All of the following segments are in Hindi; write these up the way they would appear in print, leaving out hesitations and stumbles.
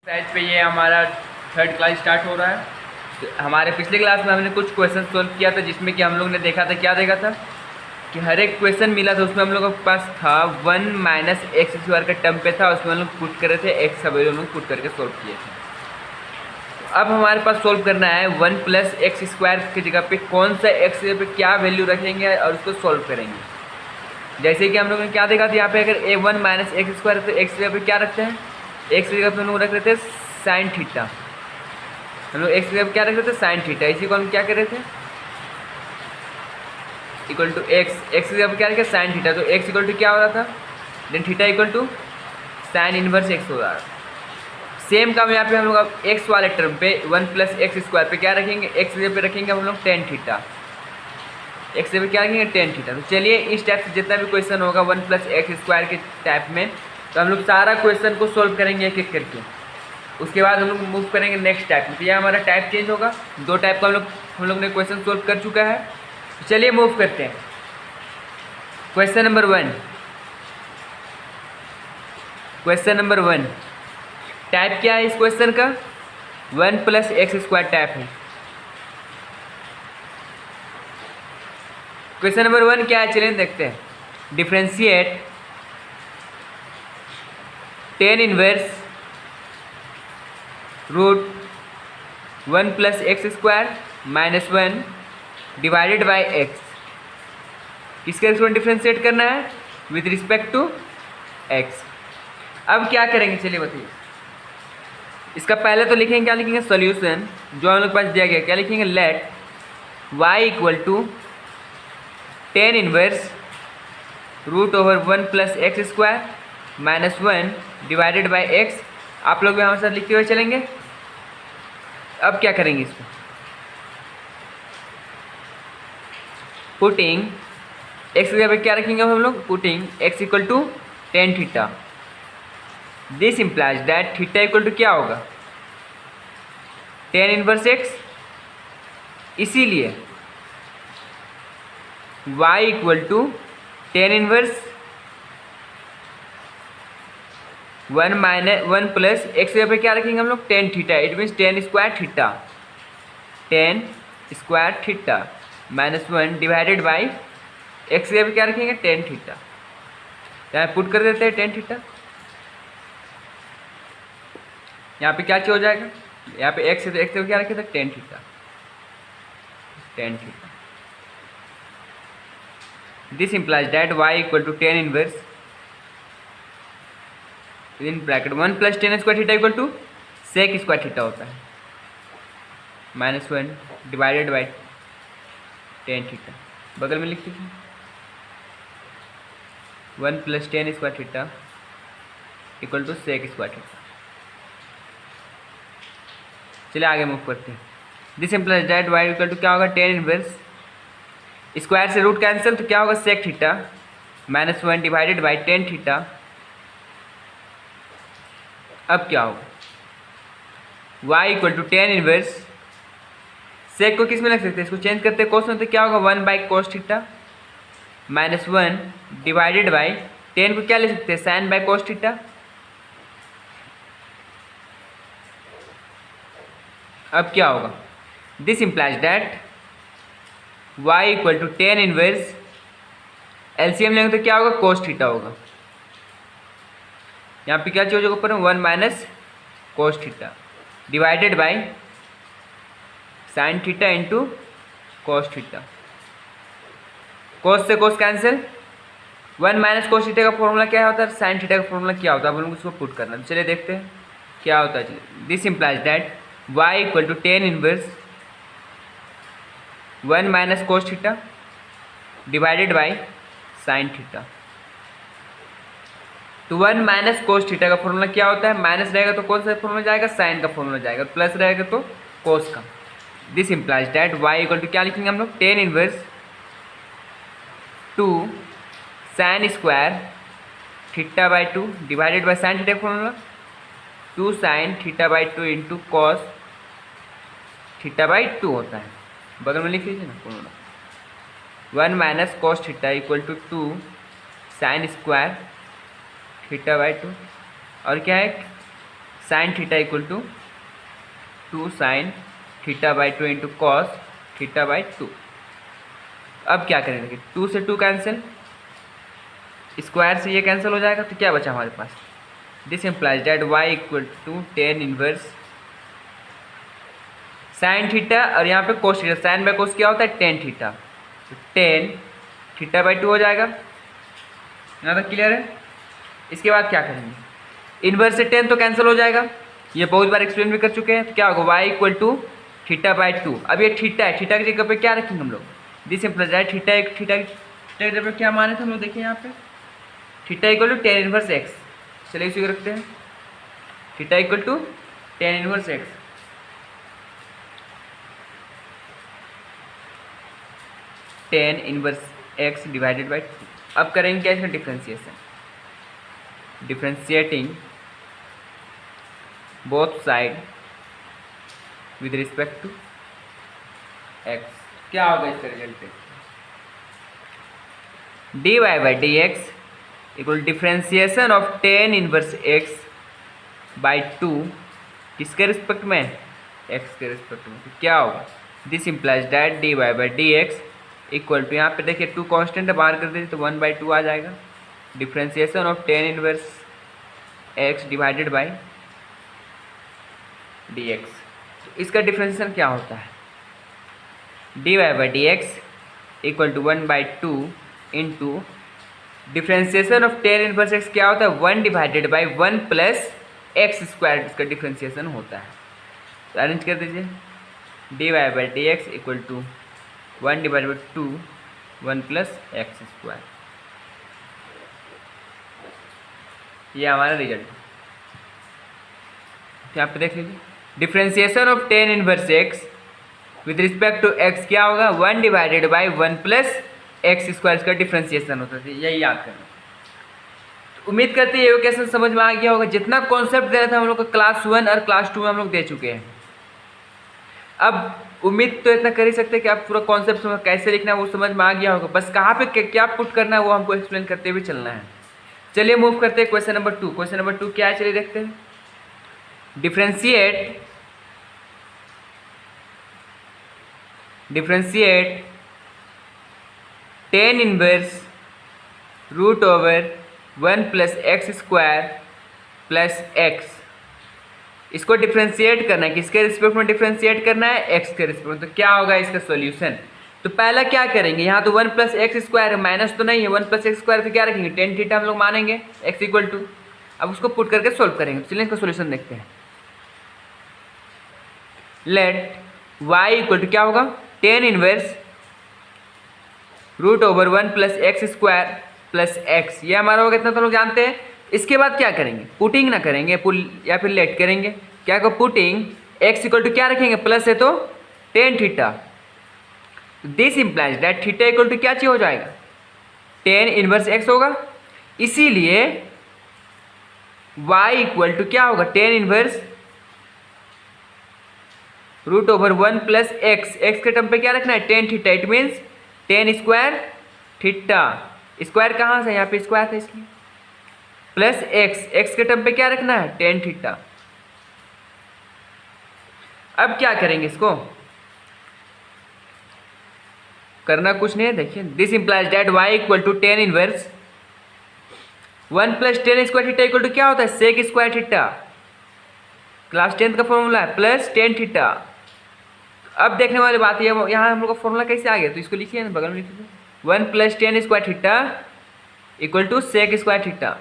एक्सरसाइज पे ये हमारा थर्ड क्लास स्टार्ट हो रहा है। तो हमारे पिछले क्लास में हमने कुछ क्वेश्चन सोल्व किया था, जिसमें कि हम लोग ने देखा था, क्या देखा था कि हर एक क्वेश्चन मिला था, उसमें हम लोगों के पास था 1 माइनस एक्स स्क्वायर का टर्म पे था, उसमें हम लोग पुट कर रहे थे, एक्स सब हम लोग पुट करके सोल्व किए थे। तो अब हमारे पास सोल्व करना है 1 प्लस एक्स स्क्वायर की जगह पे कौन सा एक्स पे क्या वैल्यू रखेंगे और उसको सोल्व करेंगे। जैसे कि हम लोगों ने क्या देखा था, यहाँ पे अगर ए 1 माइनस एक्स स्क्वायर है तो एक्स की जगह पे क्या रखते हैं, एक्स की जगह पे हम लोग रख रहे थे साइन थीटा। हम लोग एक्स की जगह पे क्या रख रहे थे, साइन थीटा। इसी को हम क्या कर रहे थे, इक्वल टू एक्स, एक्स की जगह पे क्या रखे, साइन थीटा। तो एक्स इक्वल टू क्या हो रहा था, then theta equal to sine inverse x हो रहा है। सेम काम यहाँ पे हम लोग अब एक्स वाले टर्म पे 1 प्लस एक्स स्क्वायर पे क्या रखेंगे, एक्स की जगह पे रखेंगे हम लोग टेन थीटा, एक्स पे क्या रखेंगे टेन थीटा। तो चलिए इस टाइप से जितना भी क्वेश्चन होगा 1 प्लस एक्स स्क्वायर के टाइप में, तो हम लोग सारा क्वेश्चन को सोल्व करेंगे एक एक करके। उसके बाद हम लोग मूव करेंगे नेक्स्ट टाइप में। तो यह हमारा टाइप चेंज होगा, दो टाइप का हम लोग ने क्वेश्चन सोल्व कर चुका है। तो चलिए मूव करते हैं। Question number 1, question number 1 type क्या है इस क्वेश्चन का, 1 प्लस एक्स स्क्वायर टाइप है। क्वेश्चन नंबर 1 क्या है, चलिए देखते हैं। Differentiate tan inverse root 1 plus x square minus 1 divided by x. किसके रिस्पेक्ट डिफ्रेंशिएट करना है, विथ रिस्पेक्ट टू एक्स। अब क्या करेंगे, चलिए बताइए। इसका पहले तो लिखेंगे, क्या लिखेंगे, सॉल्यूशन जो हम लोग के पास दिया गया, क्या लिखेंगे, let y equal to tan inverse root over 1 plus x square minus 1 divided by x. आप लोग भी हमारे साथ लिखते हुए चलेंगे। अब क्या करेंगे, इसको पुटिंग एक्स की जगह पे क्या रखेंगे हम लोग, putting x equal to tan theta. This implies that theta equal to क्या होगा, टेन इनवर्स एक्स। इसीलिए y equal to tan inverse 1 plus x की जगह पे क्या रखेंगे हम लोग, tan theta. It means tan square theta, tan square theta minus 1 divided by x की जगह पे क्या रखेंगे, टेन थीटा। यहाँ पुट कर देते हैं टेन थीटा। यहाँ पे क्या चीज हो जाएगा, यहाँ पे एक्स है तो एक्स को क्या रखे थे, tan theta, tan theta. This implies that y equal to tan inverse in bracket 1 plus tan square theta equal to sec square theta होता है, minus 1 divided by tan theta. बगल में लिख दीजिए 1 plus tan square theta equal to sec square theta. चलिए आगे मूव करते हैं। This implies that y equal to क्या होगा, टेन इनवर्स स्क्वायर से रूट कैंसिल, तो क्या होगा, sec theta minus 1 divided by tan theta. अब क्या होगा, y equal to tan inverse, sec को किस में लग सकते हैं, इसको चेंज करते हैं कोस में, तो क्या होगा 1 by cos theta minus 1 divided by ten को क्या ले सकते हैं, साइन बाई कोस थीटा। अब क्या होगा, this implies that y equal to tan inverse, LCM लेंगे तो क्या होगा, कोस थीटा होगा। यहाँ पे क्या चीज होगा ऊपर, 1 minus cos theta divided by sine theta into cos theta. Cos से cos cancel, 1 minus cos theta का फॉर्मूला क्या होता है, साइन थीटा का फॉर्मूला क्या होता है, आप लोगों को उसको पुट करना है। चलिए देखते हैं क्या होता है। This implies that y equal to tan inverse 1 minus cos theta divided by sine theta. तो 1 माइनस कोस थीटा का फॉर्मूला क्या होता है, माइनस रहेगा तो कौन सा फॉर्मूला जाएगा, साइन का फॉर्मूला जाएगा, प्लस रहेगा तो कोस का। This implies that y equal to क्या लिखेंगे हम लोग, tan inverse 2 sine square theta by 2 divided by sine theta का formula 2 sine theta by 2 into cos theta by 2 होता है। बगल में लिख लीजिए ना formula, 1 minus cos theta equal to 2 sine square theta by 2 और क्या है sine theta equal to 2 sine theta by 2 into cos theta by 2। अब क्या करेंगे, 2 से 2 कैंसिल, स्क्वायर से ये कैंसिल हो जाएगा, तो क्या बचा हमारे पास, this implies that y equal to tan inverse sine theta और यहाँ पे cos theta, sine by cos क्या होता है टेन थीटा, तो टेन थीटा बाई 2 हो जाएगा। यहाँ तक क्लियर है। इसके बाद क्या करेंगे, इन्वर्स से टेन तो कैंसिल हो जाएगा, ये बहुत बार एक्सप्लेन भी कर चुके हैं। तो क्या होगा, y equal to theta by 2। अब ये थीटा है, थीटा की जगह पे क्या रखेंगे हम लोग, दिस इम्प्लाइज दैट थीटा की जगह पे क्या माने थे हम लोग, देखिए यहाँ पे theta equal to tan inverse x. चलिए इसी को रखते हैं, theta equal to tan inverse x. Tan inverse x divided by 2। अब करेंगे क्या इसका differentiation, differentiating both side with respect to x. क्या होगा इसका result, d y by d x equal differentiation of tan inverse x by 2 किसके रिस्पेक्ट में, एक्स के रिस्पेक्ट में। तो क्या होगा, this implies that d y by d x equal to, यहाँ पे देखिए 2 कांस्टेंट है, बाहर कर दीजिए तो 1/2 आ जाएगा, differentiation of tan inverse x divided by d x. तो इसका डिफ्रेंसिएशन क्या होता है, d y by d x equal to 1/2 into differentiation of tan inverse x क्या होता है, 1 divided by 1 plus x square, इसका डिफ्रेंसिएशन होता है। तो अरेंज कर दीजिए, d y by d x equal to 1 divided by 2 1 plus x square. ये हमारा रिजल्ट। यहाँ पे देख लीजिए, differentiation of tan inverse x with respect to x क्या होगा, 1 divided by 1 plus x square का डिफ्रेंसिएशन होता है। यही याद करना। तो उम्मीद करते हैं ये क्वेश्चन समझ में आ गया होगा। जितना कॉन्सेप्ट दे रहा था हम लोग को क्लास 1 और क्लास 2 में हम लोग दे चुके हैं। अब उम्मीद तो इतना कर ही सकते हैं कि आप पूरा कॉन्सेप्ट कैसे लिखना है वो समझ में आ गया होगा। बस कहाँ पे क्या पुट करना है वो हमको एक्सप्लेन करते हुए चलना है। चलिए मूव करते हैं क्वेश्चन नंबर 2। क्वेश्चन नंबर 2 क्या है, चलिए देखते हैं। Differentiate tan inverse root over 1 plus x square plus x. इसको डिफ्रेंशिएट करना है, किसके रिस्पेक्ट में डिफ्रेंशिएट करना है, एक्स के रिस्पेक्ट में। तो क्या होगा इसका सॉल्यूशन, तो पहला क्या करेंगे, यहाँ तो 1 प्लस एक्स स्क्वायर माइनस तो नहीं है, 1 प्लस एक्स स्क्वायर तो क्या रखेंगे, टेन थीटा हम लोग मानेंगे, एक्स इक्वल टू। अब उसको पुट करके सोल्व करेंगे। चलिए इसका सॉल्यूशन देखते हैं। लेट वाई इक्वल टू क्या होगा, tan inverse root over 1 plus x square plus x, ये हमारा होगा, इतना तो लोग जानते हैं। इसके बाद क्या करेंगे, पुटिंग ना करेंगे, पुल या फिर लेट करेंगे। क्या को पुटिंग एक्स इक्वल टू क्या रखेंगे, प्लस है तो tan theta. This implies that theta equal to क्या चीज हो जाएगा, टेन इनवर्स एक्स होगा। इसीलिए y इक्वल टू क्या होगा, tan inverse root over 1 plus x, x के टर्म पे क्या रखना है, tan theta. It means tan square theta, square कहाँ से, यहाँ पे स्क्वायर था इसलिए, प्लस एक्स, एक्स के टर्म पे क्या रखना है, टेन थीटा। अब क्या करेंगे, इसको करना कुछ नहीं है, देखिए। This implies that y equal to tan inverse 1 plus tan square theta equal to क्या होता है, सेक स्क्वायर थीटा। क्लास 10th का फॉर्मूला है, प्लस टेन थीटा। अब देखने वाली बात है, यहाँ हम लोग का फॉर्मूला कैसे आ गया, तो इसको लिखिए ना, बगल में लिखिए, 1 plus tan square theta equal to sec square theta.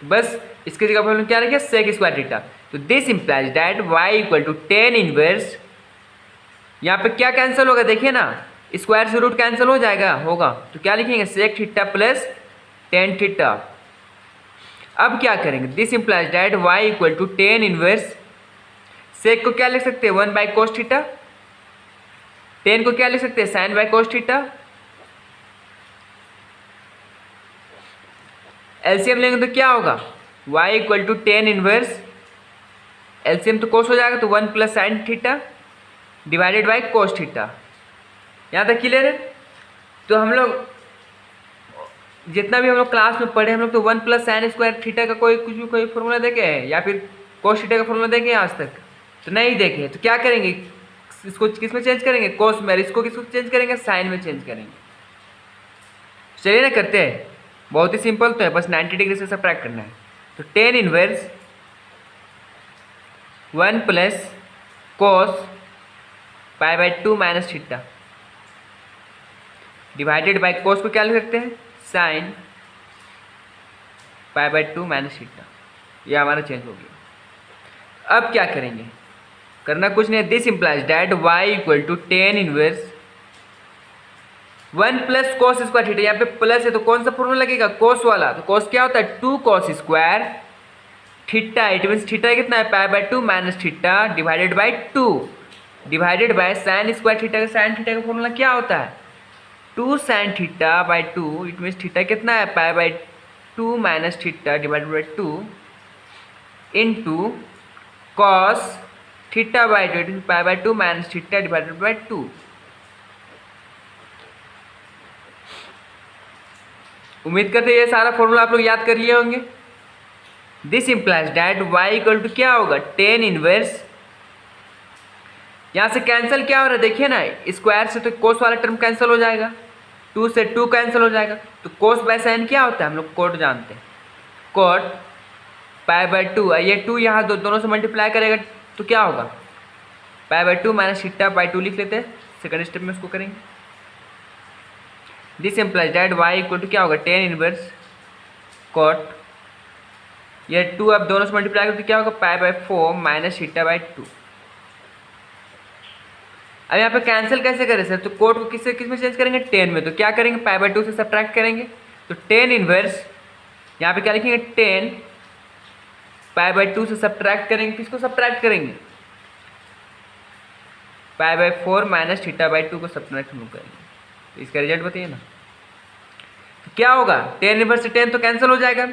बस इसके जगह पर हम लोग क्या रखें, सेक स्क्वायर थीटा। तो this implies that y equal to tan inverse, यहाँ पे क्या कैंसिल होगा, देखिए ना, स्क्वायर से रूट कैंसिल हो जाएगा, होगा, तो क्या लिखेंगे, sec theta plus tan theta. अब क्या करेंगे, this implies that y equal to tan inverse, sec को क्या लिख सकते हैं, 1 बाई कोस थीटा, टेन को क्या लिख सकते हैं, sine by cos theta. LCM लेंगे तो क्या होगा, y equal to tan inverse, LCM तो कोस हो जाएगा, तो 1 plus sine theta divided by cos theta. यहाँ तक क्लियर है। तो हम लोग जितना भी हम लोग क्लास में पढ़े हम लोग तो 1 प्लस साइन स्क्वायर थीटा का कोई फॉर्मूला देखे हैं या फिर कोस थीटा का फॉर्मूला देखे हैं आज तक? तो नहीं देखे। तो क्या करेंगे, इसको किस में चेंज करेंगे, कोस में, इसको किसको चेंज करेंगे, साइन में चेंज करेंगे। चलिए ना करते हैं, बहुत ही सिंपल तो है, बस 90 डिग्री से सब्ट्रैक्ट करना है। तो ten inverse 1 plus cos pi by 2 minus theta divided by कोस को क्या लिख सकते हैं, sine pi by 2 minus theta. ये हमारा चेंज हो गया। अब क्या करेंगे, करना कुछ नहीं है। This implies that y equal to tan inverse 1 plus cos square theta. यहाँ पे प्लस है तो कौन सा फॉर्मूला लगेगा, कोस वाला। तो कोस क्या होता है, 2 cos square theta. It means theta कितना है, pi by 2 minus theta divided by 2 divided by sine square theta. का साइन थीटा का फॉर्मूला क्या होता है, 2 sine theta by 2। It means theta कितना है, pi by 2 minus theta divided by 2 into cos theta by 2। It means pi by 2 minus theta divided by 2। उम्मीद करते हैं ये सारा फॉर्मूला आप लोग याद कर लिए होंगे। This implies that y equal to क्या होगा, टेन इनवर्स, यहाँ से कैंसिल क्या हो रहा है देखिए ना, स्क्वायर से तो कोस वाला टर्म कैंसिल हो जाएगा, 2 से 2 कैंसिल हो जाएगा। तो कोस बाय साइन क्या होता है, हम लोग कोट जानते हैं, कोट पाई बाई 2। ये 2 यहाँ दोनों से मल्टीप्लाई करेगा तो क्या होगा, pi by 2 minus theta by 2 लिख लेते हैं। सेकंड स्टेप में उसको करेंगे। This implies that y equal to क्या होगा, टेन इनवर्स कोट, ये 2 अब दोनों से मल्टीप्लाई करते क्या होगा, pi by 4 minus theta by 2। अब यहाँ पे कैंसिल कैसे करें सर, तो कोट को किस में चेंज करेंगे, 10 में। तो क्या करेंगे, पाई बाई 2 से सब्ट्रैक्ट करेंगे। तो 10 इनवर्स यहाँ पे क्या लिखेंगे, 10 पाई बाई 2 से सब्ट्रैक्ट करेंगे। किसको सब्ट्रैक्ट करेंगे, पाई बाई 4 माइनस थीटा बाई 2 को सब्ट्रैक्ट हम लोग करेंगे। तो इसका रिजल्ट बताइए ना, तो क्या होगा, 10 इनवर्स से 10 तो कैंसिल हो जाएगा।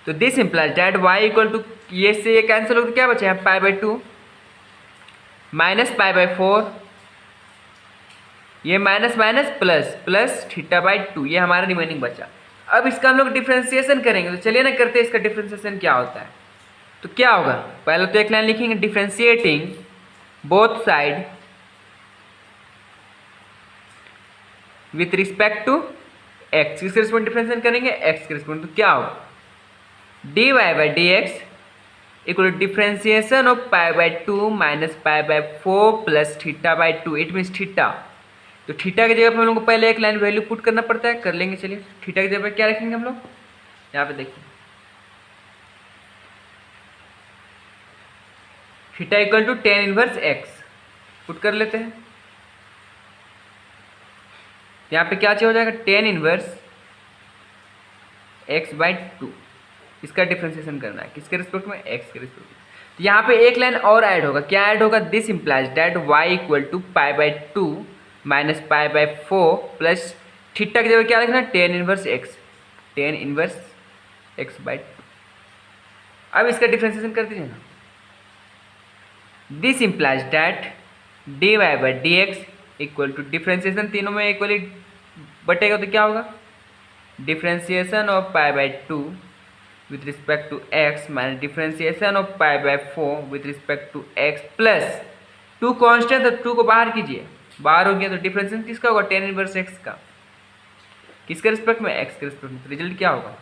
तो this implies that y equal to, ये से ये कैंसिल हो तो क्या बचा है, pi by 2 minus pi by 4, ये minus minus plus plus theta by 2, ये हमारा रिमेनिंग बचा। अब इसका हम लोग डिफ्रेंसिएशन करेंगे। तो चलिए ना करते हैं इसका डिफ्रेंसिएशन क्या होता है। तो क्या होगा, पहले तो एक लाइन लिखेंगे, differentiating both side with respect to x. किसके रिस्पेक्ट डिफ्रेंशिएशन करेंगे, एक्स के रिस्पेक्ट। तो क्या होगा, d y by d x equal to differentiation of pi by 2 minus pi by 4 plus theta by 2। It means theta, तो थीटा की जगह पर हम लोग को पहले एक लाइन वैल्यू पुट करना पड़ता है, कर लेंगे। चलिए थीटा की जगह पर क्या रखेंगे हम लोग, यहाँ पे देखिए theta equal to tan inverse x put कर लेते हैं। यहाँ पे क्या चीज हो जाएगा, टेन इनवर्स एक्स बाई 2। इसका डिफ्रेंसिएशन करना है किसके रिस्पेक्ट में, एक्स के रिस्पेक्ट में। तो यहाँ पे एक लाइन और ऐड होगा, क्या ऐड होगा, this implies that y equal to pi by 2 minus pi by 4 plus theta की जगह क्या लिखना, tan inverse x, tan inverse x by 2। अब इसका डिफ्रेंसिएशन कर दीजिए ना। This implies that d y by d x equal to, differentiation तीनों में इक्वली बटेगा तो क्या होगा, differentiation of pi by 2 with respect to x minus differentiation of pi by 4 with respect to x plus 2 constant है, 2 को बाहर कीजिए, बाहर हो गया। तो डिफ्रेंसिएशन किसका होगा, टेन इनवर्स एक्स का, किसके रिस्पेक्ट में, एक्स के रिस्पेक्ट में। तो रिजल्ट क्या होगा,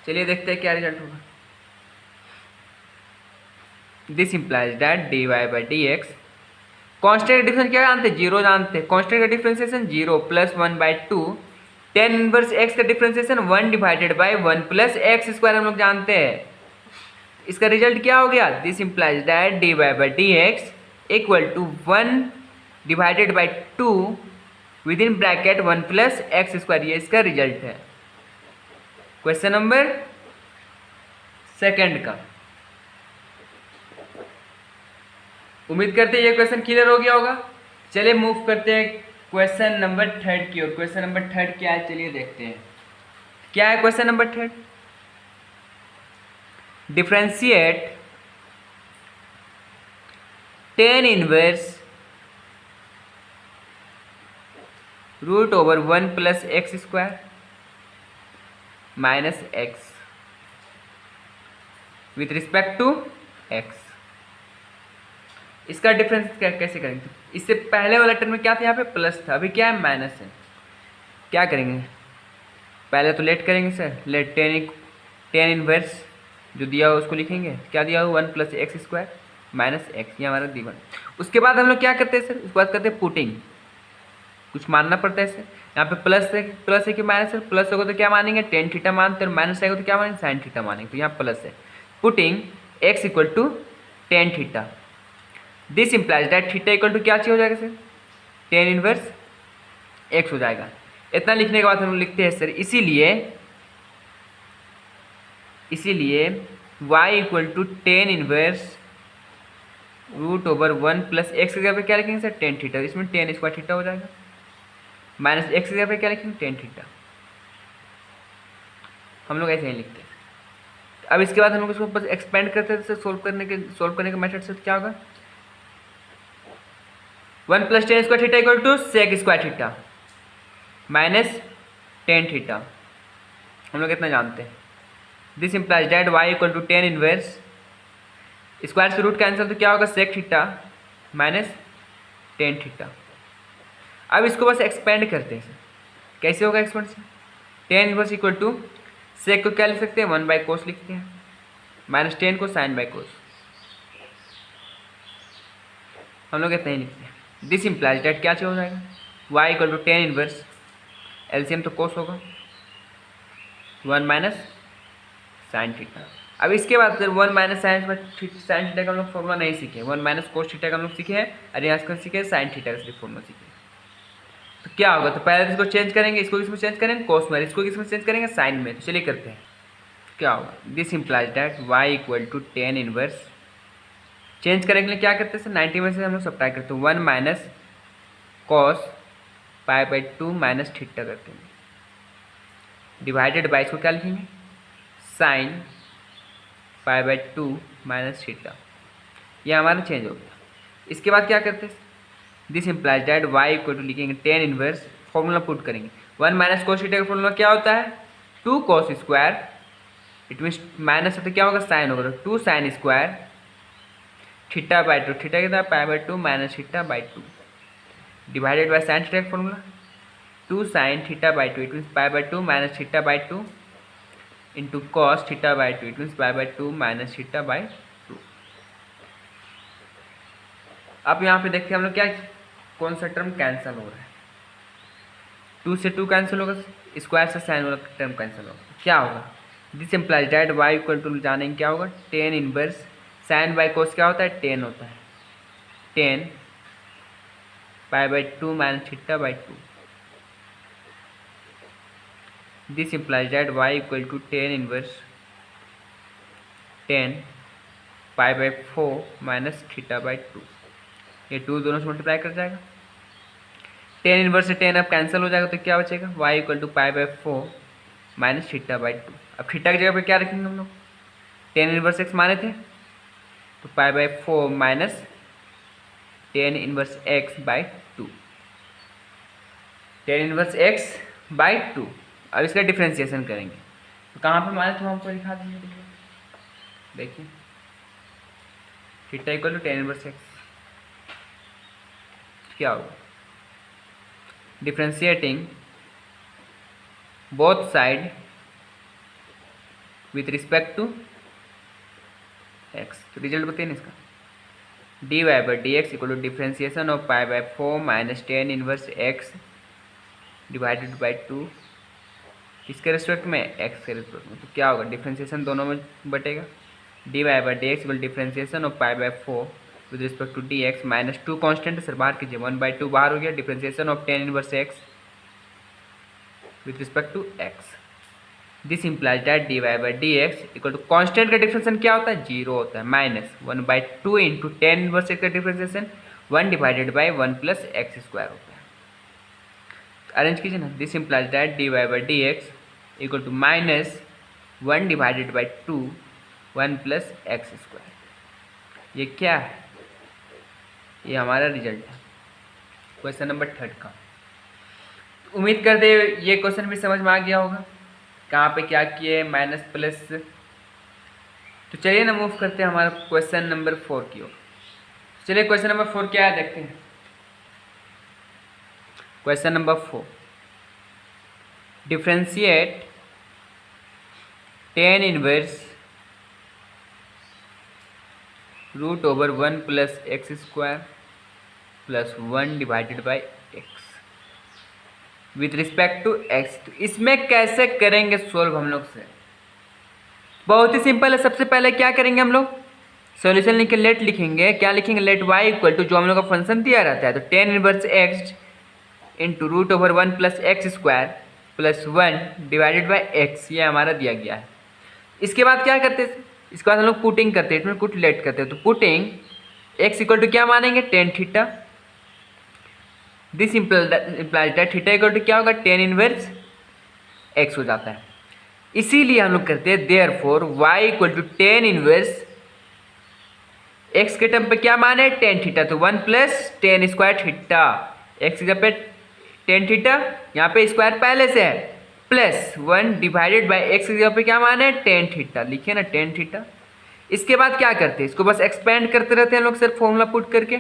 चलिए देखते हैं क्या रिजल्ट होगा। This implies that d y by d x, constant का डिफरेंस क्या जानते हैं, 0 जानते हैं। कॉन्स्टेंट का differentiation 0 plus 1 by 2, tan inverse x का differentiation 1 divided by 1 plus x square हम लोग जानते हैं। इसका रिजल्ट क्या हो गया, this implies that d y by d x equal to 1 divided by 2 with in bracket 1 plus x square. ये इसका रिजल्ट है क्वेश्चन नंबर सेकंड का। उम्मीद करते हैं ये क्वेश्चन क्लियर हो गया होगा। चलिए मूव करते हैं क्वेश्चन नंबर थर्ड की ओर। क्वेश्चन नंबर थर्ड क्या है, चलिए देखते हैं क्या है question number third. Differentiate tan inverse root over 1 plus x square minus x with respect to x. इसका डिफरेंस कैसे करेंगे? इससे पहले वाला टर्म में क्या था, यहाँ पे प्लस था, अभी क्या है माइनस है। क्या करेंगे, पहले तो लेट करेंगे सर, लेट टेन इनवर्स जो दिया हो उसको लिखेंगे, क्या दिया हो 1 + x² माइनस एक्स, ये हमारा दी1। उसके बाद हम लोग क्या करते हैं सर, उसके बाद करते हैं पुटिंग, कुछ मानना पड़ता है सर। यहाँ पे प्लस है कि माइनस है, प्लस होगा तो क्या मानेंगे टेन थीटा मानते हैं, और माइनस आएगा तो क्या मानेंगे साइन थीटा मानेंगे, तो यहाँ प्लस है। Putting x = tan theta, this implies that theta equal to क्या चाहिए हो जाएगा सर, टेन इनवर्स x हो जाएगा। इतना लिखने के बाद हम लोग लिखते हैं सर, इसीलिए y = टेन इनवर्स √1 + x की जगह पे क्या लिखेंगे सर, टेन थीटा, इसमें टेन स्क्वायर थीटा हो जाएगा, माइनस एक्स की जगह पे क्या लिखेंगे टेन थीटा। हम लोग ऐसे ही लिखते हैं। अब इसके बाद हम लोग इसको बस एक्सपेंड करते हैं, सोल्व करने के मेथड से क्या होगा, 1 + tan square theta equal to sec square theta minus tan theta. हम लोग इतना जानते हैं। This implies that y = tan inverse, square से रूट कैंसिल तो क्या होगा sec theta minus tan theta. अब इसको बस एक्सपेंड करते हैं, कैसे होगा एक्सपेंड से, टेन इनवर्स इक्वल टू सेक को क्या लिख सकते हैं 1/cos लिखते हैं, माइनस टेन को साइन बाई कोस, हम लोग इतना ही लिखते हैं। दिस इम्प्लाइज दैट क्या चाहिए हो जाएगा, y = टेन इनवर्स, एलसीएम तो कोस होगा 1 - साइन थीटा। अब इसके बाद सर 1 - साइन थीटा का हम लोग फॉर्मूला नहीं सीखे, 1 - cos थीटा का हम लोग सीखे हैं, और यहाँ से सीखे साइन थीटा का सिर्फ फॉर्मूला सीखे। तो क्या होगा, तो पहले इसको चेंज करेंगे, इसको किसमें चेंज करेंगे कोस में, इसको किसमें चेंज करेंगे साइन में। तो चलिए करते हैं, क्या होगा, this implies that y = tan inverse, change करने के लिए क्या करते हैं सर 90 में से हम लोग सब्ट्रैक्ट करते हैं, 1 - cos π/2 माइनस थीटा करते हैं, डिवाइडेड बाई इसको क्या लिखेंगे साइन π/2 माइनस थीटा, ये हमारा चेंज हो गया। इसके बाद क्या करते हैं, दिस इम्प्लाइज दैट y = लिखेंगे टेन इनवर्स, फॉर्मूला पुट करेंगे, 1 - cos थीटा का फॉर्मूला क्या होता है 2 cos square, it means minus होता क्या होगा साइन होगा, तो 2 साइन स्क्वायर θ/2, थीटा कितना π/2 minus θ/2, divided by sine theta का formula 2 sin θ/2, it means π/2 minus θ/2 into cos θ/2, it means π/2 minus θ/2। अब यहाँ पे देखते हैं हम लोग क्या कौन सा टर्म कैंसिल हो रहा है, 2 से 2 कैंसिल होगा, स्क्वायर से साइन वाला टर्म कैंसिल होगा, क्या होगा, दिस इम्प्लाइज दैट y = जानेंगे क्या होगा tan inverse, sine by cos क्या होता है टेन होता है, tan π/2 minus θ/2। This implies that y = tan inverse tan π/4 minus θ/2, ये 2 दोनों से मल्टीप्लाई कर जाएगा, टेन इनवर्स से टेन अब कैंसिल हो जाएगा, तो क्या बचेगा y = π/4 माइनस θ/2। अब थीटा की जगह पे क्या रखेंगे हम लोग, टेन इनवर्स x माने थे, तो π/4 minus tan inverse x/2, tan inverse x/2। अब इसका डिफ्रेंसिएशन करेंगे, तो कहाँ पे माने थे हमको दिखा दीजिए, देखिए theta equal to tan inverse x, क्या होगा differentiating both side with respect to x, तो रिजल्ट बताइए ना इसका, dy/dx = differentiation of π/4 minus tan inverse x divided by 2, किसके रिस्पेक्ट में x के रिस्पेक्ट में, तो क्या होगा डिफ्रेंशिएशन दोनों में बटेगा, dy/dx = differentiation of π/4 with respect to dx minus 2 constant sir बाहर कीजिए, 1/2 बाहर हो गया, differentiation of tan inverse x with respect to x। This implies that dy/dx = constant का डिफ्रेंशिएशन क्या होता है 0 होता है, minus 1/2 into tan inverse x का डिफ्रेंशिएशन 1 डिवाइडेड बाई 1 + x² होता है। अरेंज कीजिए ना, this implies that dy/dx = minus 1 divided by 2 1 + x², ये क्या है, ये हमारा रिजल्ट है क्वेश्चन नंबर 3 का। उम्मीद करते ये क्वेश्चन भी समझ में आ गया होगा। कहाँ पे क्या किए, माइनस प्लस। तो चलिए ना मूव करते हैं हमारा क्वेश्चन नंबर 4 की ओर। चलिए क्वेश्चन नंबर 4 क्या है देखते हैं। Question number 4, differentiate tan inverse root over 1 plus x square plus 1 divided by x with respect to x. तो इसमें कैसे करेंगे सोल्व हम लोग से, बहुत ही सिंपल है। सबसे पहले क्या करेंगे हम लोग, सॉल्यूशन लिख के लेट लिखेंगे। क्या लिखेंगे, लेट वाई इक्वल टू जो हम लोग का फंक्शन दिया रहता है, तो tan inverse x into root over 1 plus x square plus 1 divided by x, ये हमारा दिया गया है। इसके बाद क्या करते हैं, इसके बाद हम लोग पुटिंग करते हैं, इसमें पुट लेट करते हैं। तो पुटिंग एक्स इक्वल टू क्या मानेंगे, tan theta. This implies that theta equal to क्या होगा, टेन इनवर्स एक्स हो जाता है। इसीलिए हम लोग करते हैं therefore y equal to tan inverse x के टर्म पे क्या माने, टेन थीटा। तो 1 plus tan square theta, x की जगह पे टेन थीटा, यहाँ पे स्क्वायर पहले से है, प्लस 1 डिवाइडेड बाई एक्स की जगह पे क्या माने, टेन थीटा, लिखिए ना टेन थीटा। इसके बाद क्या करते हैं, इसको बस एक्सपेंड करते रहते हैं हम लोग सिर्फ फॉर्मूला पुट करके।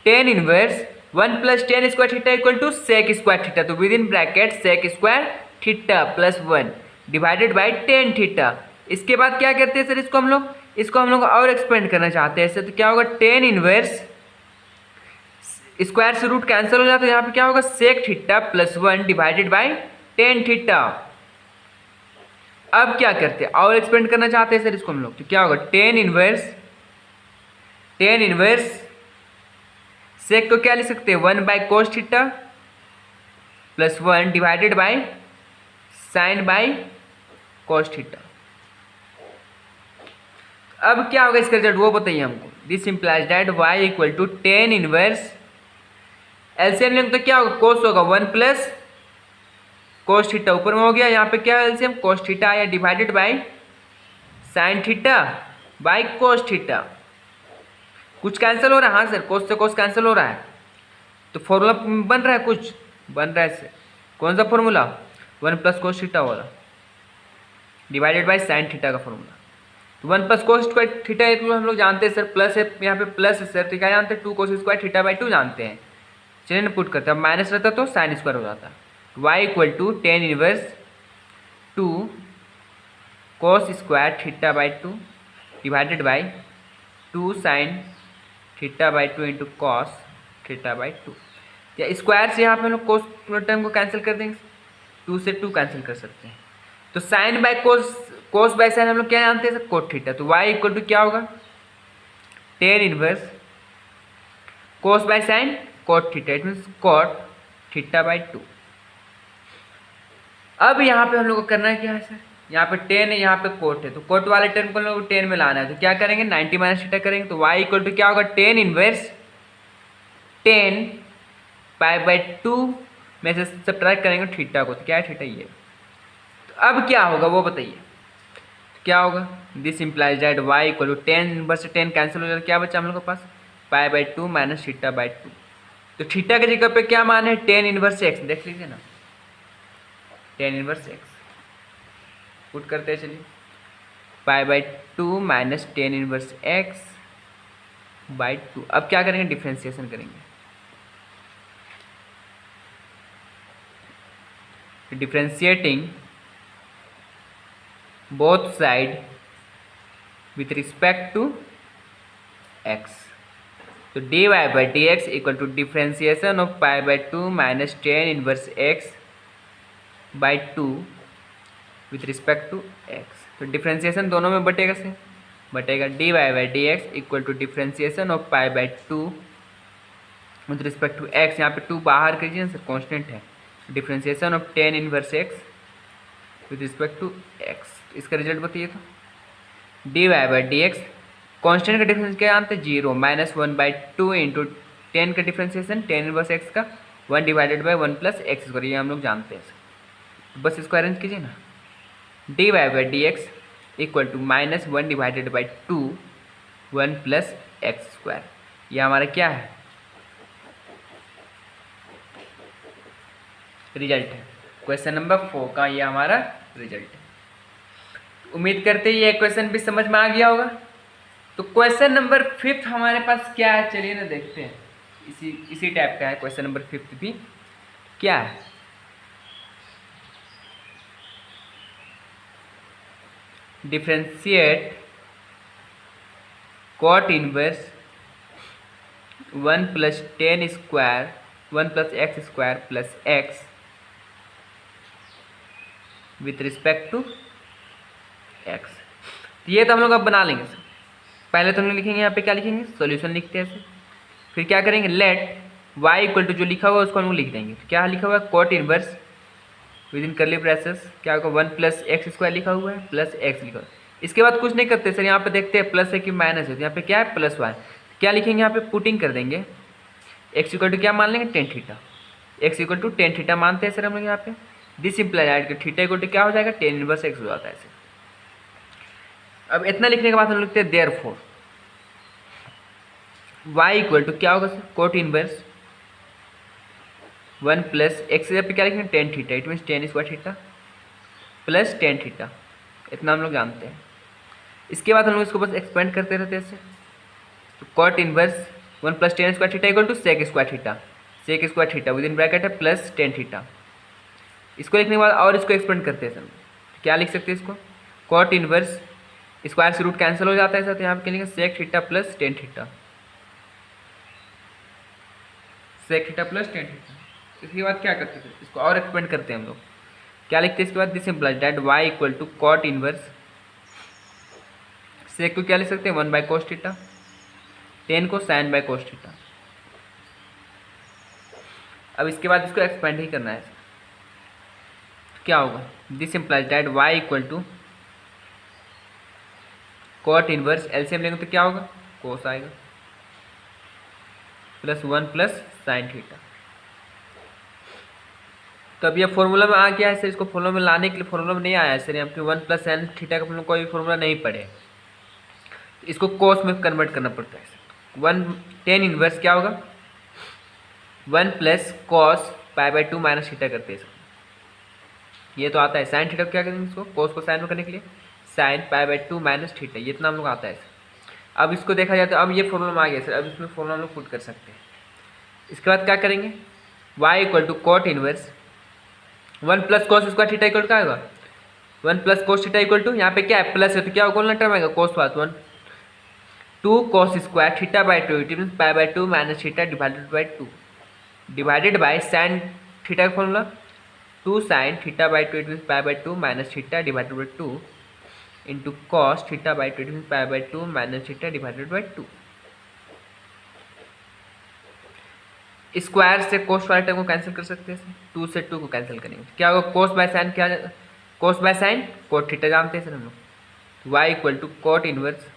Tan inverse 1 plus tan square theta equal to sec square theta, तो with in bracket sec square theta plus 1 divided by tan theta. इसके बाद क्या करते हैं सर, इसको हम लोग और एक्सपेंड करना चाहते हैं ऐसे, तो क्या होगा, टेन इनवर्स स्क्वायर से रूट कैंसिल हो जाता है, यहाँ पे क्या होगा, sec theta plus 1 divided by tan theta. अब क्या करते हैं, और एक्सपेंड करना चाहते हैं सर इसको हम लोग, तो क्या होगा, टेन इनवर्स सेक को क्या लिख सकते हैं, 1 by cos theta plus 1 divided by sine by cos theta. अब क्या होगा इसका रिजल्ट वो बताइए हमको। This implies that y equal to tan inverse, LCM लेंगे तो क्या होगा, कोस होगा 1 प्लस कोस थीटा, ऊपर में हो गया, यहाँ पे क्या है एलसीएम, कोस थीटा आया divided by sine theta by cos theta. कुछ कैंसिल हो रहा है, हाँ सर कोस से कोस कैंसिल हो रहा है, तो फॉर्मूला बन रहा है, कुछ बन रहा है इससे। कौन सा फॉर्मूला, 1 प्लस कोस थीटा वाला डिवाइडेड बाई साइन थीटा का फॉर्मूला। तो 1 प्लस कोस स्क्वायर थीटा हम लोग जानते हैं सर, प्लस है यहाँ पे, प्लस है सर, तो क्या जानते हैं, 2 कोस स्क्वायर थीटा बाई 2 जानते हैं। चलिए ना पुट करते हैं, अब माइनस रहता तो साइन स्क्वायर हो जाता। Y equal to tan inverse 2 cos square theta by 2 divided by 2 sine theta by 2 into cos theta by 2। या स्क्वायर से यहाँ पे हम लोग कोस टर्म को कैंसिल कर देंगे, 2 से 2 कैंसिल कर सकते हैं। तो sine by cos by sine हम लोग क्या जानते हैं सर, कोट थीटा। तो वाई इक्वल टू क्या होगा, tan inverse cos by sine cot theta, it means cot theta by 2। अब यहाँ पे हम लोग को करना है क्या है सर, यहाँ पे टेन है, यहाँ पे कोट है, तो कोट वाले टर्म को हम लोग 10 में लाना है। तो क्या करेंगे, 90 माइनस थीटा करेंगे। तो वाई इक्वल टू क्या होगा, टेन इनवर्स 10 पाई बाई 2 में से सब्ट्रैक्ट करेंगे थीटा को, तो क्या है थीटा ये। तो अब क्या होगा वो बताइए, तो क्या होगा, this implies that y equal to 10 inverse से 10 कैंसिल हो जाएगा, क्या बचा हम लोग के पास, pi by 2 minus theta by 2। तो थीटा की जगह पे क्या मान है, टेन इनवर्स एक्स, देख लीजिए ना, टेन इनवर्स एक्स पुट करते हैं। चलिए pi by 2 minus tan inverse x by 2। अब क्या करेंगे, डिफ्रेंसिएशन करेंगे। Differentiating both side with respect to x, तो dy by d x equal to differentiation of pi by 2 minus tan inverse x by 2 with respect to x. तो डिफ्रेंसिएशन दोनों में बटेगा से बटेगा, dy by d x equal to differentiation of pi by 2 with respect to x. यहाँ पे 2 बाहर कीजिए ना सर, कॉन्स्टेंट है, differentiation of tan inverse x with respect to x. इसका रिजल्ट बताइए। तो dy by d x, constant का डिफरेंस क्या जानते हैं, 0 माइनस 1 बाई 2 इंटू 10 का डिफ्रेंसिएशन टेन इनवर्स एक्स का 1 divided by 1 plus x square, ये हम लोग जानते हैं। तो बस इसको अरेंज कीजिए ना, dy by d x equal to minus 1 divided by 2 1 plus x square, ये हमारा क्या है, रिजल्ट है। क्वेश्चन नंबर 4 का ये हमारा रिजल्ट है। उम्मीद करते हैं ये क्वेश्चन भी समझ में आ गया होगा। तो क्वेश्चन नंबर 5 हमारे पास क्या है, चलिए ना देखते हैं। इसी टाइप का है क्वेश्चन नंबर 5 भी। क्या है, differentiate cot inverse 1 + tan square 1 + x square plus x with respect to x। ये तो हम लोग अब बना लेंगे सर। पहले तो हम लोग लिखेंगे यहाँ पे, क्या लिखेंगे, सॉल्यूशन लिखते हैं ऐसे। फिर क्या करेंगे, लेट y इक्वल टू जो लिखा हुआ है उसको हम लोग लिख देंगे। क्या लिखा हुआ है, कॉट इनवर्स विद इन करली ब्रेसेस, क्या होगा, 1 + x स्क्वायर लिखा हुआ है प्लस x लिखा हुआ है। इसके बाद कुछ नहीं करते सर, यहाँ पे देखते हैं प्लस है कि माइनस है। तो यहाँ पे क्या है, +y। क्या लिखेंगे यहाँ पे, पुटिंग कर देंगे। x इक्वल टू क्या मान लेंगे, tan थीटा। x इक्वल टू tan थीटा मानते हैं सर हम लोग यहाँ पे। This implied theta equal to क्या हो जाएगा, tan इनवर्स x हो जाता है ऐसे। अब इतना लिखने के बाद हम लोग लिखते हैं देयरफॉर y इक्वल टू क्या होगा सर, कोट इनवर्स 1 + x पे क्या लिखेंगे, tan theta. It means tan square theta plus tan theta. इतना हम लोग जानते हैं। इसके बाद हम लोग इसको बस एक्सपेंड करते रहते हैं ऐसे। तो cot inverse 1 + tan square theta equal to sec square theta. Sec square theta with in bracket है प्लस tan थीटा। इसको लिखने के बाद और इसको एक्सपेंड करते हैं सर। क्या लिख सकते हैं इसको, कॉट इनवर्स स्क्वायर से रूट कैंसिल हो जाता है सर। तो यहाँ पे लिखेंगे sec theta plus tan theta, sec theta plus tan theta. इसके बाद क्या करते थे, इसको और एक्सपेंड करते हैं हम लोग। क्या लिखते हैं इसके बाद, this implies that y equal to cot inverse sec को क्या लिख सकते हैं, 1/cos थीटा, tan को sin/cos थीटा। अब इसके बाद इसको एक्सपेंड ही करना है। तो क्या होगा, this implies that y equal to cot inverse, LCM लेंगे तो क्या होगा, कोस आएगा प्लस 1 + sin थीटा। तो अब ये फॉर्मूला में आ गया है सर। इसको फॉर्मूला में लाने के लिए फॉर्मूला में नहीं आया है सर, यहाँ पे 1 + sin थीटा का हम लोग कोई फॉर्मूला नहीं पढ़े। इसको कोस में कन्वर्ट करना पड़ता है सर। 1 tan इनवर्स क्या होगा, 1 + cos π/2 - थीटा करते हैं सर। ये तो आता है। sin थीटा क्या करेंगे, इसको कोस को साइन में करने के लिए sin π/2 - थीटा, ये इतना हम लोग आता है सर। अब इसको देखा जाए तो अब ये फॉर्मूला में आ गया सर। अब इसमें फॉर्मूला हम लोग पुट कर सकते हैं। इसके बाद क्या करेंगे, y equal to cot inverse 1 + cos square theta equal क्या होगा, 1 + cos थीटा इक्वल टू, यहाँ पे क्या है प्लस है तो क्या होगा, टर्म आएगा cos + 1 2 cos स्क्वायर थीटा/2 it means π/2 - theta /2 divided by sin theta का फॉर्मूला 2 sin थीटा/2 it means π/2 - theta /2 into cos थीटा/2 इट मीन्स π/2 - थीटा /2। स्क्वायर से कोस वाले टर्म को कैंसिल कर सकते हैं, 2 से 2 को कैंसिल करेंगे क्या होगा, cos/sin क्या, cos/sin कोट थीटा जानते हैं सर हम लोग। y equal to cot inverse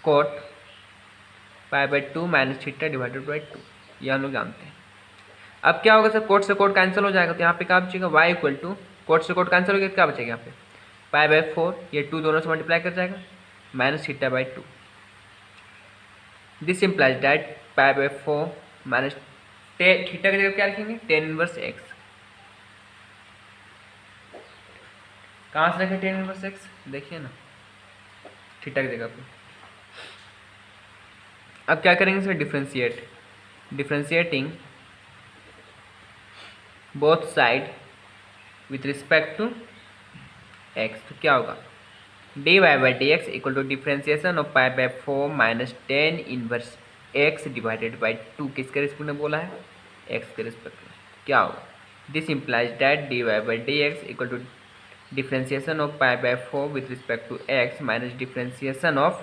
cot π/2 - theta /2, ये हम लोग जानते हैं। अब क्या होगा सर, कोट से कोट कैंसिल हो जाएगा तो यहाँ पे क्या बचेगा, y इक्वल टू कोट से कोट कैंसिल हो गया, क्या बचेगा यहाँ पे π/4, ये 2 दोनों से मल्टीप्लाई कर जाएगा - थीटा/2। दिस इम्प्लाइज दैट π/4 थीटा की जगह क्या लिखेंगे, tan इनवर्स x। कहाँ से रखें tan इनवर्स x, देखिए ना थीटा की जगह पे। अब क्या करेंगे sir, differentiating both side with respect to x। तो क्या होगा, dy/dx equal to differentiation of π/4 - tan inverse x divided by 2। किसके रिस्पेक्ट में बोला है, x के रिस्पेक्ट में। क्या होगा, this implies that dy/dx equal to differentiation of π/4 with respect to x minus differentiation of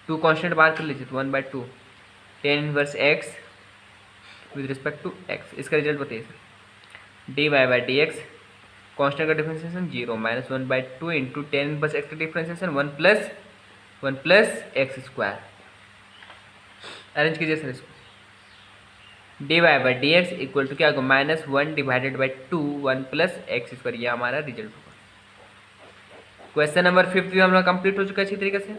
2 constant बाहर कर लीजिए तो 1/2 tan inverse x with respect to x। इसका रिजल्ट बताइए सर, dy/dx कॉन्स्टेंट का differentiation 0 - 1/2 into tan inverse x का डिफ्रेंशिएशन 1 + x स्क्वायर। अरेंज कीजिए सर इसको, dy/dx इक्वल टू क्या होगा, -1 डिवाइडेड बाई 2 1 + x स्क्वायर। ये हमारा रिजल्ट होगा। क्वेश्चन नंबर 5 भी हम लोग कंप्लीट हो चुका है अच्छी तरीके से।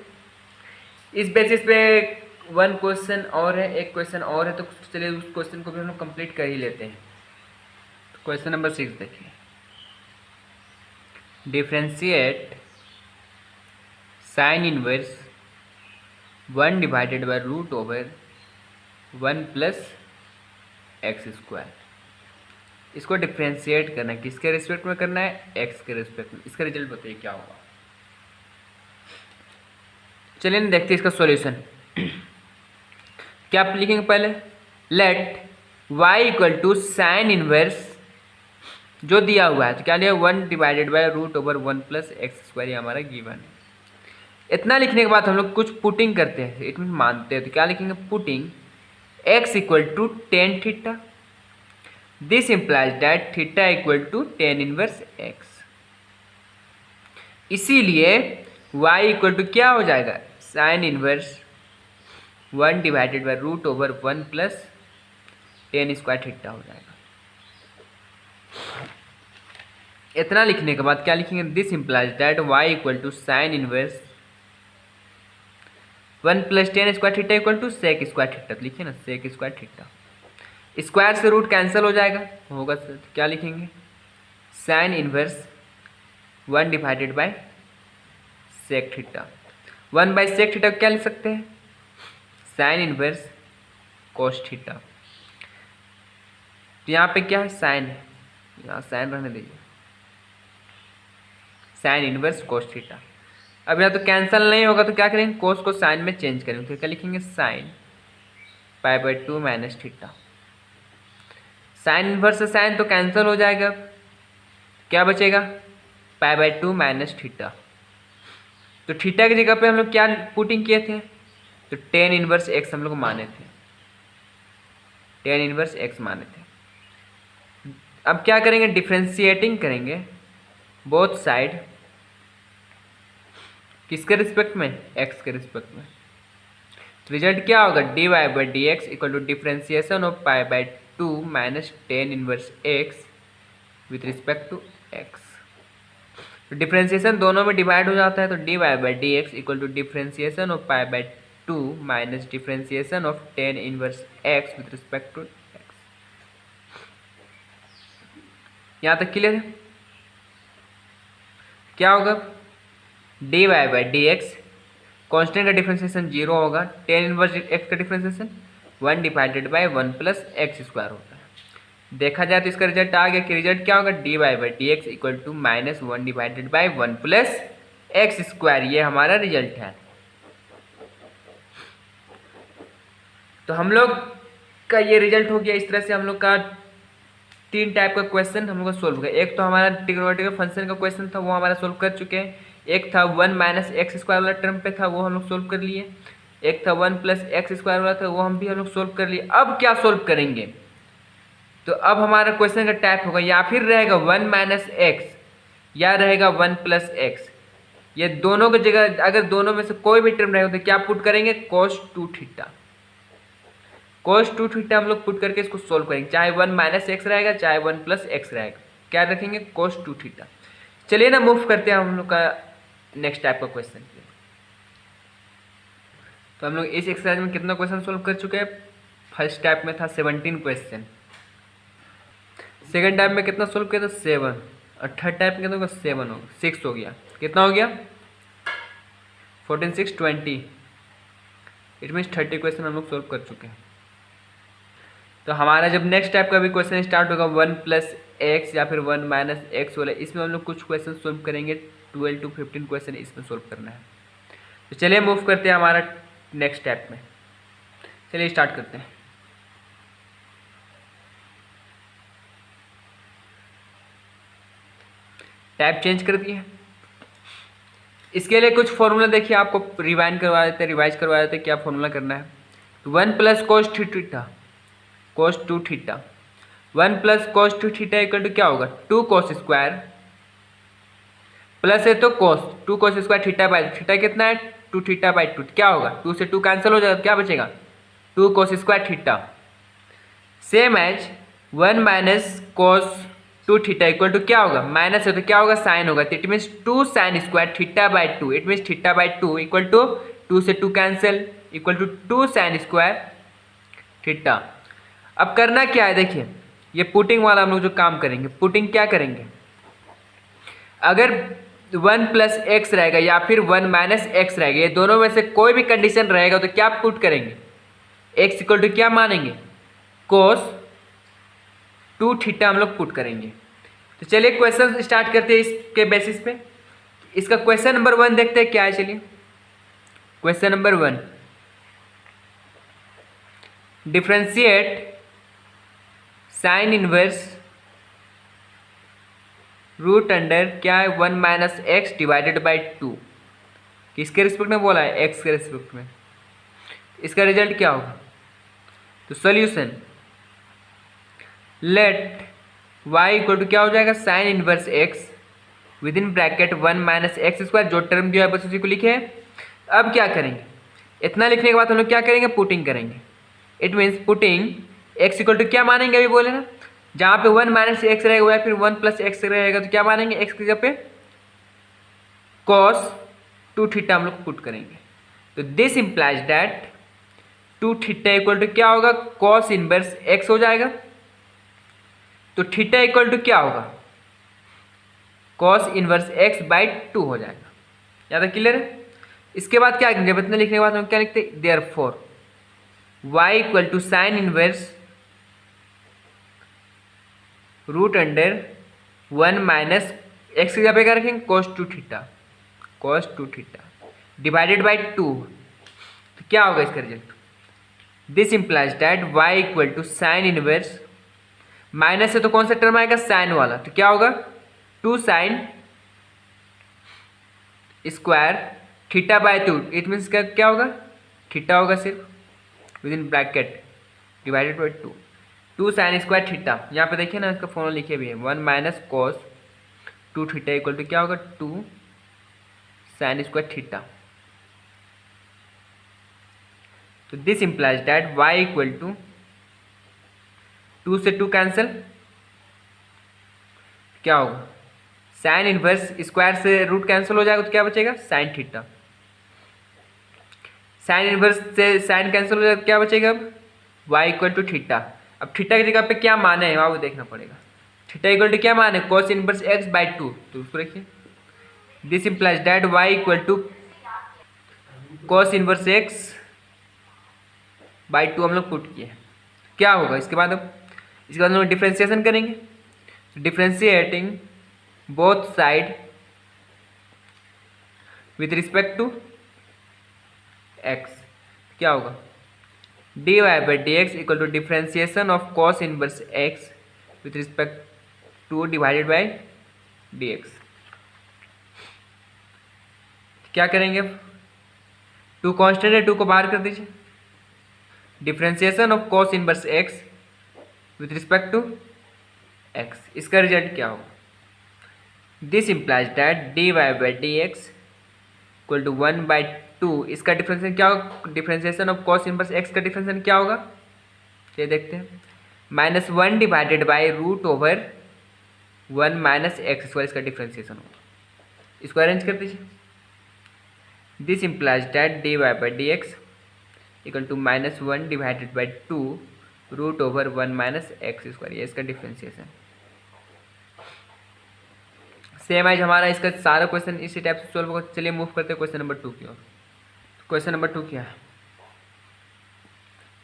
इस बेसिस पे 1 क्वेश्चन और है, एक क्वेश्चन और है, तो चलिए उस क्वेश्चन को भी हम लोग कंप्लीट कर ही लेते हैं। क्वेश्चन नंबर 6 देखिए, differentiate sine inverse 1 divided by root over 1 plus x square. इसको डिफ्रेंशिएट करना है, किसके रिस्पेक्ट में करना है? एक्स के रिस्पेक्ट में। इसका रिजल्ट बताइए क्या होगा। चलिए देखते हैं इसका सॉल्यूशन। क्या आप लिखेंगे पहले? Let y equal to sine inverse जो दिया हुआ है, तो क्या लिया? 1 divided by root over 1 plus x square, ये हमारा गिवन है। इतना लिखने के बाद हम लोग कुछ पुटिंग करते हैं, इट मीन मानते हैं। तो क्या लिखेंगे? Putting x equal to tan theta, this implies that theta equal to tan inverse x। इसीलिए y इक्वल टू क्या हो जाएगा? Sine inverse 1 divided by root over 1 plus tan square theta हो जाएगा। इतना लिखने के बाद क्या लिखेंगे? This implies that y equal to sine inverse 1 plus tan square theta equal to sec square theta. तो लिखिए ना, सेक स्क्वायर थीटा। स्क्वायर से रूट कैंसिल हो जाएगा, होगा तो क्या लिखेंगे? Sine inverse 1 divided by sec theta. 1 by sec theta क्या लिख सकते हैं? Sine inverse cos theta. तो यहाँ पे क्या है? साइन है, यहाँ साइन रहने दीजिए, साइन इनवर्स कोस थीटा। अब यहाँ तो कैंसिल नहीं होगा, तो क्या करेंगे? कोस को साइन में चेंज करेंगे, तो क्या लिखेंगे? Sine pi by 2 minus theta. Sine inverse से साइन तो कैंसिल हो जाएगा, क्या बचेगा? Pi by 2 minus theta. तो थीटा की जगह पे हम लोग क्या पुटिंग किए थे? तो टेन इनवर्स एक्स हम लोग माने थे, टेन इनवर्स एक्स माने थे। अब क्या करेंगे? डिफ्रेंशिएटिंग करेंगे बोथ साइड, किसके रिस्पेक्ट में? एक्स के रिस्पेक्ट में। तो रिजल्ट क्या होगा? D y by d x equal to differentiation of pi by 2 minus tan inverse x with respect to x. तो डिफ्रेंसिएशन दोनों में डिवाइड हो जाता है, तो d y by d x equal to differentiation of pi by 2 minus differentiation of tan inverse x with respect to x. यहाँ तक क्लियर है? क्या होगा? D y by d x, constant का डिफ्रेंसिएशन 0 होगा, टेन इनवर्स एक्स का differentiation 1 divided by 1 plus x square होता है। देखा जाए तो इसका रिजल्ट आ गया कि रिजल्ट क्या होगा? D y by d x equal to minus 1 divided by 1 plus x square, ये हमारा रिजल्ट है। तो हम लोग का ये रिजल्ट हो गया। इस तरह से हम लोग का 3 टाइप का क्वेश्चन हम लोग का सोल्व हो गया। एक तो हमारा ट्रिग्नोमेट्रिक फंक्शन का क्वेश्चन था, वो हमारा सोल्व कर चुके हैं। एक था 1 माइनस एक्स स्क्वायर वाला टर्म पे था, वो हम लोग सोल्व कर लिए। एक था 1 प्लस एक्स स्क्वायर वाला था, वो हम लोग सोल्व कर लिए। अब क्या सोल्व करेंगे? तो अब हमारा क्वेश्चन का टाइप होगा या फिर रहेगा 1 माइनस एक्स या रहेगा 1 प्लस एक्स। ये दोनों की जगह अगर दोनों में से कोई भी टर्म रहेगा तो क्या पुट करेंगे? cos 2 theta. cos 2 थीटा हम लोग पुट करके इसको सोल्व करेंगे, चाहे 1 माइनस एक्स रहेगा चाहे 1 प्लस एक्स रहेगा। क्या रखेंगे? cos 2 theta. चलिए ना मूव करते हैं हम लोग का नेक्स्ट टाइप का क्वेश्चन। तो हम लोग इस एक्सरसाइज में कितना क्वेश्चन सोल्व कर चुके हैं? फर्स्ट टाइप में था 17 क्वेश्चन, सेकंड टाइप में कितना सोल्व किया था? 7, और थर्ड टाइप में कितना होगा? 7 होगा, 6 हो गया। कितना हो गया? 14 6 20, इट मीन्स 30 क्वेश्चन हम लोग सोल्व कर चुके हैं। तो हमारा जब नेक्स्ट टाइप का भी क्वेश्चन स्टार्ट होगा 1 प्लस एक्स या फिर 1 माइनस एक्स वाला, इसमें हम लोग कुछ क्वेश्चन सोल्व करेंगे। 12 to 15 क्वेश्चन इसमें सोल्व करना है। तो चलिए मूव करते हैं हमारा नेक्स्ट टाइप में। चलिए स्टार्ट करते हैं। टाइप चेंज कर दिए। इसके लिए कुछ फॉर्मूला देखिए, आपको रिवाइज करवा देते क्या फॉर्मूला करना है। तो 1 plus cos 2 theta, cos 2 theta, 1 plus cos 2 theta equal to क्या होगा? 2 cos स्क्वायर प्लस है तो cos 2 cos square theta by theta कितना है? 2 थीटा बाई 2, क्या होगा? 2 से 2 कैंसिल हो जाएगा, क्या बचेगा? 2 cos square theta. Same as 1 minus cos 2 theta equal to क्या होगा? माइनस है तो क्या होगा? साइन होगा, it means 2 sine square theta by 2, it means theta by 2 equal to 2 से 2 cancel equal to 2 sine square theta. अब करना क्या है? देखिए ये पुटिंग वाला हम लोग जो काम करेंगे, पुटिंग क्या करेंगे? अगर 1 प्लस एक्स रहेगा या फिर 1 माइनस एक्स रहेगा, ये दोनों में से कोई भी कंडीशन रहेगा तो क्या पुट करेंगे, एक्स इक्वल टू क्या मानेंगे, कोस 2 थीटा हम लोग पुट करेंगे। तो चलिए क्वेश्चन स्टार्ट करते हैं इसके बेसिस पे। इसका क्वेश्चन नंबर 1 देखते हैं क्या है। चलिए question number 1, differentiate sine inverse root under क्या है 1 माइनस एक्स डिवाइडेड बाई 2, किसके रिस्पेक्ट में बोला है, एक्स के रिस्पेक्ट में। इसका रिजल्ट क्या होगा, तो solution let y equal to क्या हो जाएगा, sine inverse x with in bracket 1 minus x square, जो टर्म दिया है बस उसी को लिखे हैं। अब क्या करेंगे, इतना लिखने के बाद हम लोग क्या करेंगे, पुटिंग करेंगे। It means putting x equal to क्या मानेंगे, अभी बोले ना, जहाँ पे 1 माइनस एक्स रहेगा या फिर 1 प्लस एक्स रहेगा तो क्या मानेंगे, x की जगह पे cos 2 थीटा हम लोग पुट करेंगे। तो this implies that 2 theta equal to क्या होगा, cos इनवर्स x हो जाएगा। तो थीटा इक्वल टू क्या होगा, cos इनवर्स x बाई 2 हो जाएगा। ज़्यादा क्लियर है। इसके बाद क्या जब इतना लिखने के बाद हम क्या लिखते हैं, therefore y equal to sine inverse root under 1 minus x की जगह पे क्या रखेंगे, cos 2 थीटा डिवाइडेड बाई 2। तो क्या होगा इसका result, this implies that y equal to sine inverse, minus से तो कौन सा टर्म आएगा, साइन वाला, तो क्या होगा 2 sine square theta by 2। It means क्या होगा, थीटा होगा सिर्फ with in bracket divided by 2 sine square theta. यहाँ पे देखिए ना, इसका फॉर्मूला लिखे भी है 1 minus cos 2 theta equal to क्या होगा, 2 साइन स्क्वायर थीटा। तो this implies that y equal to 2 से 2 कैंसिल, क्या होगा, साइन इनवर्स स्क्वायर से रूट कैंसिल हो जाएगा तो क्या बचेगा, साइन थीटा। साइन इनवर्स से साइन कैंसिल हो जाएगा तो क्या बचेगा, अब y इक्वल टू थीटा। अब थीटा की जगह पे क्या माने हैं वहाँ वो देखना पड़ेगा। थीटा इक्वल टू क्या माने, cos इनवर्स x बाई 2, तो उसको रखिए। This implies that y equal to cos inverse x by 2 हम लोग पुट किए। क्या होगा इसके बाद, अब इसके बाद हम लोग डिफ्रेंशिएशन करेंगे। Differentiating both side with respect to x, क्या होगा, dy by d x equal to differentiation of cos inverse x with respect to divided by d x. क्या करेंगे, 2 कांस्टेंट है, 2 को बाहर कर दीजिए। Differentiation of cos inverse x with respect to x, इसका रिजल्ट क्या होगा, this implies that dy by d x equal to 1 by 2, इसका डिफ्रेंशिएशन क्या होगा, differentiation of cos inverse x का डिफ्रेंशिएशन क्या होगा, ये देखते हैं, -1 divided by root over 1 minus x square, इसका डिफ्रेंशिएशन होगा। इसको अरेंज कर दीजिए। This implies that dy by d x equal to -1 divided by 2 root over 1 minus x square, ये इसका डिफ्रेंशिएशन। सेम एज हमारा इसका सारा क्वेश्चन इसी टाइप से सोल्व होगा। चलिए मूव करते हैं क्वेश्चन नंबर 2 की ओर। क्वेश्चन नंबर 2 क्या है,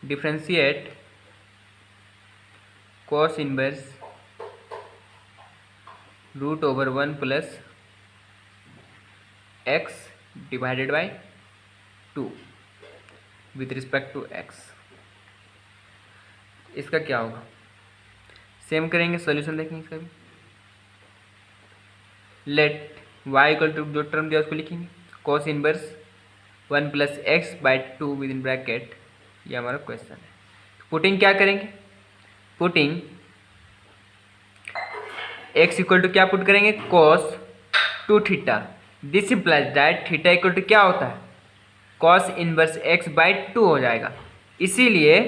differentiate cos inverse root over 1 plus x divided by 2 with respect to x। इसका क्या होगा, सेम करेंगे, सॉल्यूशन देखेंगे इसका भी। लेट y इक्वल टू जो टर्म दिया उसको लिखेंगे, cos inverse 1 plus x by 2 with in bracket, ये हमारा क्वेश्चन है। पुटिंग क्या करेंगे, पुटिंग x इक्वल टू क्या पुट करेंगे, cos 2 theta. This implies that theta equal to क्या होता है, cos इनवर्स x बाई 2 हो जाएगा। इसीलिए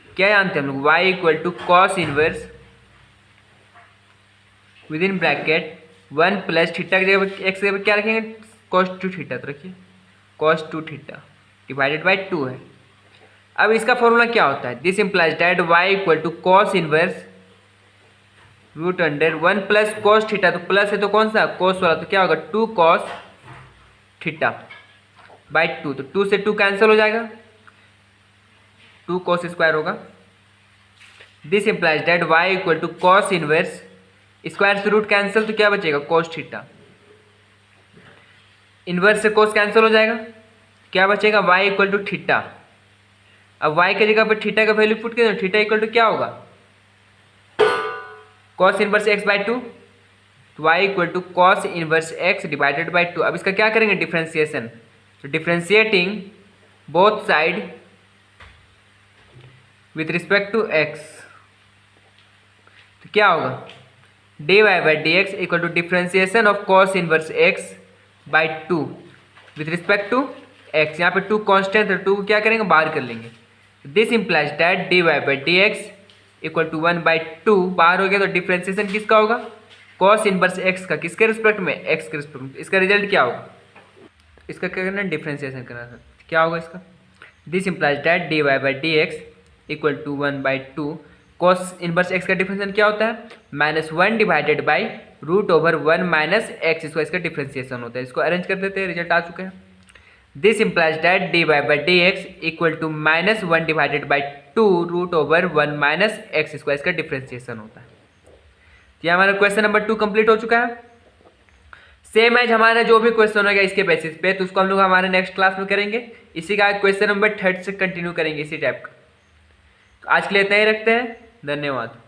क्या जानते हैं हम लोग, y equal to cos inverse with in bracket 1 plus theta की जगह x की जगह क्या रखेंगे, cos 2 थीटा, तो रखिए cos 2 थीटा डिवाइडेड बाई 2 है। अब इसका फॉर्मूला क्या होता है, this implies that y equal to cos inverse root under 1 plus cos theta, तो प्लस है तो कौन सा कॉस वाला, तो क्या होगा 2 कॉस थीटा बाई 2, तो 2 से 2 कैंसिल हो जाएगा, 2 कॉस स्क्वायर होगा। This implies that y equal to cos inverse, square से रूट कैंसिल तो क्या बचेगा कॉस थीटा, इनवर्स से कॉस कैंसिल हो जाएगा, क्या बचेगा y इक्वल टू थीटा। अब y की जगह पर थीटा का वैल्यू पुट करें तो थीटा इक्वल टू क्या होगा कॉस इनवर्स x बाई 2, तो y equal to cos inverse x divided by 2। अब इसका क्या करेंगे डिफ्रेंसिएशन, तो differentiating both side with respect to x, तो क्या होगा dy by d x equal to differentiation of cos inverse x by 2 with respect to x। यहाँ पे 2 कांस्टेंट है, 2 क्या करेंगे बाहर कर लेंगे। This implies that dy by d x equal to 1 by 2 बाहर हो गया, तो डिफ्रेंसिएशन किसका होगा कॉस इनवर्स x का, किसके रिस्पेक्ट में x के रिस्पेक्ट में। इसका रिजल्ट क्या होगा, इसका क्या करना है डिफ्रेंसिएशन करना है, क्या होगा इसका। This implies that dy by d x equal to 1 by 2 cos inverse x का डिफरेंशिएशन क्या होता है -1 divided by root over 1 minus x, इसका डिफरेंशिएशन होता है। इसको अरेंज कर देते हैं, रिजल्ट आ चुके हैं। This implies that dy by d x equal to -1 divided by 2 root over 1 minus x, इसका डिफरेंशिएशन होता है। ये हमारा क्वेश्चन नंबर 2 कंप्लीट हो चुका है। सेम एज हमारा जो भी क्वेश्चन होगा इसके बेसिस पे, तो उसको हम लोग हमारे नेक्स्ट क्लास में करेंगे। इसी का क्वेश्चन नंबर 3 से कंटिन्यू करेंगे इसी टाइप का। आज के लिए इतना ही रखते हैं, धन्यवाद।